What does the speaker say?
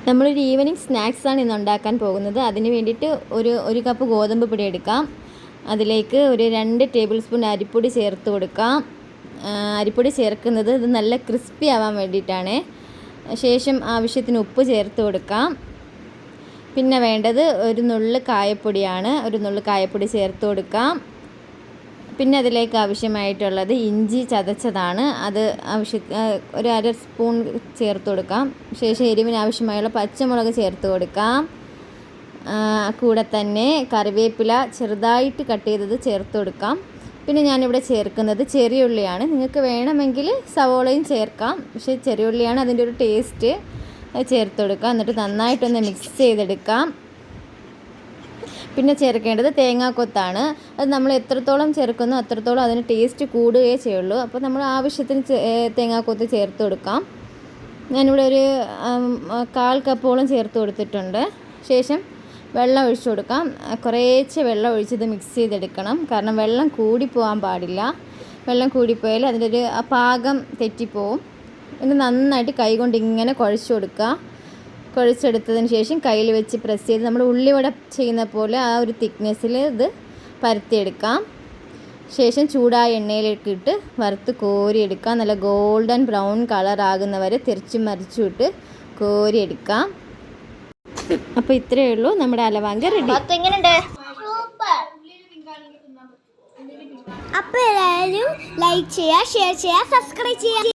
നമ്മളൊരു ഈവനിങ് സ്നാക്സാണ് ഇന്ന് ഉണ്ടാക്കാൻ പോകുന്നത്. അതിന് വേണ്ടിയിട്ട് ഒരു കപ്പ് ഗോതമ്പ് പൊടി എടുക്കാം. അതിലേക്ക് ഒരു 2 ടേബിൾ സ്പൂൺ അരിപ്പൊടി ചേർത്ത് കൊടുക്കാം. അരിപ്പൊടി ചേർക്കുന്നത് ഇത് നല്ല ക്രിസ്പി ആവാൻ വേണ്ടിയിട്ടാണ്. ശേഷം ആവശ്യത്തിന് ഉപ്പ് ചേർത്ത് കൊടുക്കാം. പിന്നെ വേണ്ടത് ഒരു നുള്ള് കായപ്പൊടിയാണ്. ഒരു നുള്ള് കായപ്പൊടി ചേർത്ത് കൊടുക്കാം. പിന്നെ അതിലേക്ക് ആവശ്യമായിട്ടുള്ളത് ഇഞ്ചി ചതച്ചതാണ്. അത് ഒരു 1/2 സ്പൂൺ ചേർത്ത് കൊടുക്കാം. ശേഷം എരിവിന് ആവശ്യമായുള്ള പച്ചമുളക് ചേർത്ത് കൊടുക്കാം. കൂടെ തന്നെ കറിവേപ്പില ചെറുതായിട്ട് കട്ട് ചെയ്തത് ചേർത്ത് കൊടുക്കാം. പിന്നെ ഞാനിവിടെ ചേർക്കുന്നത് ചെറിയ ഉള്ളിയാണ്. നിങ്ങൾക്ക് വേണമെങ്കിൽ സവോളയും ചേർക്കാം, പക്ഷേ ചെറിയ ഉള്ളിയാണ് അതിൻ്റെ ഒരു ടേസ്റ്റ്. ചേർത്ത് കൊടുക്കാം. എന്നിട്ട് നന്നായിട്ടൊന്ന് മിക്സ് ചെയ്തെടുക്കാം. പിന്നെ ചേർക്കേണ്ടത് തേങ്ങാക്കൊത്താണ്. അത് നമ്മൾ എത്രത്തോളം ചേർക്കുന്നോ അത്രത്തോളം അതിന് ടേസ്റ്റ് കൂടുകയേ ചെയ്യുള്ളൂ. അപ്പോൾ നമ്മൾ ആവശ്യത്തിന് തേങ്ങാക്കൊത്ത് ചേർത്ത് കൊടുക്കാം. ഞാനിവിടെ ഒരു 1/4 കപ്പോളം ചേർത്ത് കൊടുത്തിട്ടുണ്ട്. ശേഷം വെള്ളം ഒഴിച്ചു കൊടുക്കാം. കുറേശ്ശെ വെള്ളം ഒഴിച്ചത് മിക്സ് ചെയ്തെടുക്കണം. കാരണം വെള്ളം കൂടിപ്പോകാൻ പാടില്ല. വെള്ളം കൂടിപ്പോയാൽ അതിൻ്റെ ഒരു പാകം തെറ്റിപ്പോവും. പിന്നെ നന്നായിട്ട് കൈകൊണ്ട് ഇങ്ങനെ കുഴച്ച് കൊടുക്കുക. കുഴച്ചെടുത്തതിന് ശേഷം കയ്യിൽ വെച്ച് പ്രസ് ചെയ്ത് നമ്മൾ ഉള്ളിവട ചെയ്യുന്ന പോലെ ആ ഒരു തിക്നെസ്സിൽ ഇത് പരത്തിയെടുക്കാം. ശേഷം ചൂടായ എണ്ണയിലേക്ക് ഇട്ട് വറുത്ത് കോരിയെടുക്കാം. നല്ല ഗോൾഡൻ ബ്രൗൺ കളർ ആകുന്നവരെ തിരിച്ചും മറിച്ചും ഇട്ട് കോരിയെടുക്കാം. അപ്പോൾ ഇത്രയേ ഉള്ളൂ, നമ്മുടെ അലവാങ്ക റെഡി. അപ്പോൾ എല്ലാവരും ലൈക്ക് ചെയ്യുക, ഷെയർ ചെയ്യുക, സബ്സ്ക്രൈബ് ചെയ്യുക.